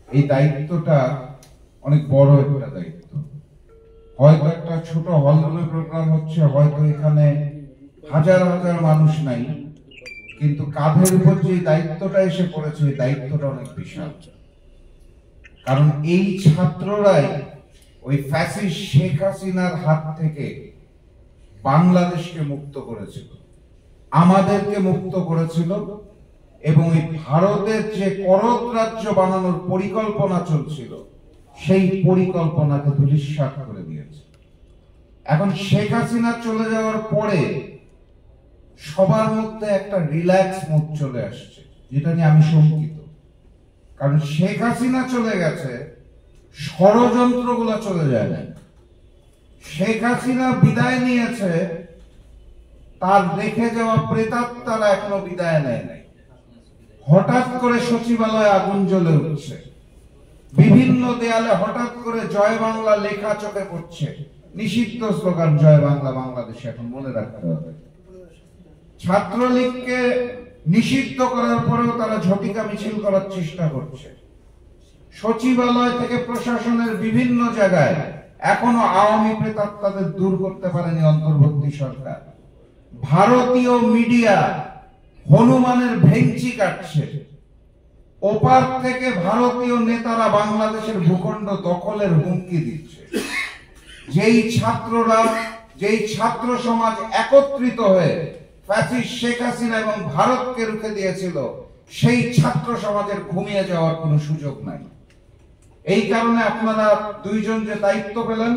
এই দায়িত্বটা অনেক বড় একটা দায়িত্ব। হয়তো একটা ছোট হলরুমে প্রোগ্রাম হচ্ছে, হয়তো এখানে হাজার হাজার মানুষ নাই, কিন্তু কাঁধের উপর যে দায়িত্বটা এসে পড়েছে এই দায়িত্বটা অনেক বিশাল। কারণ এই ছাত্ররাই ওই ফ্যাসিস্ট শেখ হাসিনার হাত থেকে বাংলাদেশকে মুক্ত করেছিল, আমাদেরকে মুক্ত করেছিল, এবং এই ভারতের যে করদ রাজ্য বানানোর পরিকল্পনা চলছিল সেই পরিকল্পনাকে ধূলিসাৎ করে দিয়েছে। এখন শেখ হাসিনা চলে যাওয়ার পরে সবার মধ্যে একটা রিল্যাক্স মুড চলে আসছে, যেটা নিয়ে আমি শঙ্কিত। কারণ শেখ হাসিনা চলে গেছে, ষড়যন্ত্রগুলো চলে যায় না। শেখ হাসিনা বিদায় নিয়েছে, তার রেখে যাওয়া প্রেতাত্মারা এখনো বিদায় নেয় নাই। হঠাৎ করে সচিবালয়ে আগুন জ্বলে উঠছে, বিভিন্ন দেয়ালে হঠাৎ করে জয় বাংলা লেখা চোখে পড়ছে। নিষিদ্ধ স্লোগান জয় বাংলা বাংলাদেশ, এখন মনে রাখতে হবে। ছাত্রলীগকে নিষিদ্ধ করার পরেও তারা ঝটিকা মিছিল করার চেষ্টা করছে। সচিবালয় থেকে প্রশাসনের বিভিন্ন জায়গায় এখনো আওয়ামী প্রেতাত্মাদের দূর করতে পারেনি অন্তর্বর্তী সরকার। ভারতীয় মিডিয়া হনুমানের ভেঞ্চি কাটছে, ওপার থেকে ভারতীয় নেতারা বাংলাদেশের ভূখণ্ড দখলের হুমকি দিচ্ছে। যেই ছাত্ররা, যেই ছাত্র সমাজ একত্রিত হয়ে ফ্যাসিস্ট শেখ হাসিনা এবং ভারতকে রুখে দিয়েছিল, সেই ছাত্র সমাজের ঘুমিয়ে যাওয়ার কোনো সুযোগ নাই। এই কারণে আপনারা দুইজন যে দায়িত্ব পেলেন,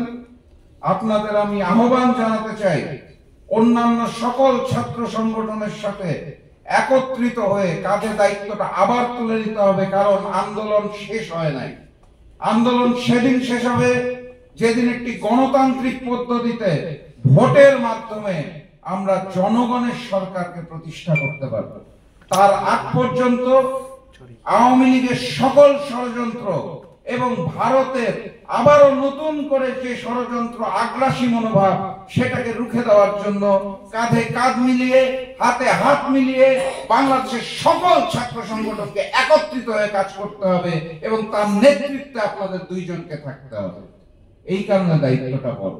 আপনাদের আমি আহ্বান জানাতে চাই অন্যান্য সকল ছাত্র সংগঠনের সাথে একত্রিত হয়ে কাঁধে দায়িত্বটা আবার তুলে নিতে হবে। কারণ আন্দোলন শেষ হয় নাই। আন্দোলন সেদিন শেষ হবে যেদিন একটি গণতান্ত্রিক পদ্ধতিতে ভোটের মাধ্যমে আমরা জনগণের সরকারকে প্রতিষ্ঠা করতে পারব। তার আগ পর্যন্ত আওয়ামী লীগের সকল ষড়যন্ত্র এবং ভারতের আবারও নতুন করে যে ষড়যন্ত্র, আগ্রাসী মনোভাব, সেটাকে রুখে দেওয়ার জন্য কাঁধে কাঁধ মিলিয়ে, হাতে হাত মিলিয়ে বাংলাদেশের সকল ছাত্র সংগঠনকে একত্রিত হয়ে কাজ করতে হবে এবং তার নেতৃত্বে আপনাদের দুইজনকে থাকতে হবে। এই কারণে দায়িত্বটা বড়।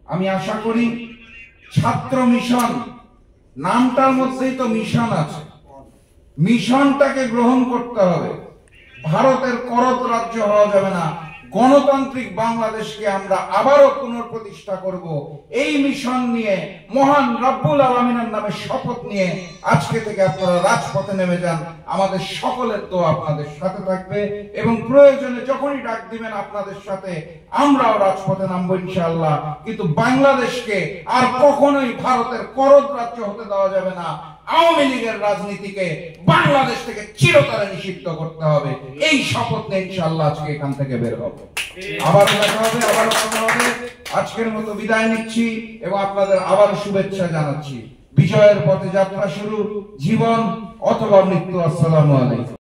আমি আশা করি ছাত্র মিশন নামটার মধ্যেই তো মিশন আছে, মিশনটাকে গ্রহণ করতে হবে। ভারতের করদ রাজ্য হওয়া যাবে না। গণতান্ত্রিক বাংলাদেশকে আমরা আবারও পুনঃপ্রতিষ্ঠা করব। এই মিশন নিয়ে মহান রব্বুল আলামিনের নামে শপথ নিয়ে আজকে থেকে আপনারা রাজপথে নেমে যান। আমাদের সকলের দোয়া আপনাদের সাথে থাকবে এবং প্রয়োজনে যখনই ডাক দিবেন আপনাদের সাথে আমরাও রাজপথে নামবো ইনশাআল্লাহ। কিন্তু বাংলাদেশকে আর কখনোই ভারতের করদ রাজ্য হতে দেওয়া যাবে না। আওয়ামী লীগের রাজনীতিকে বাংলাদেশ থেকে চিরতরে নিষিদ্ধ করতে হবে। এই শপথ নিয়ে ইনশাআল্লাহ আজকে এখান থেকে বের হব। আবারও দেখা হবে, আবারও কথা হবে। আজকের মতো বিদায় নিচ্ছি এবং আপনাদের আবার শুভেচ্ছা জানাচ্ছি। বিজয়ের পথে যাত্রা শুরু, জীবন অথবা মৃত্যু। আসসালামু আলাইকুম।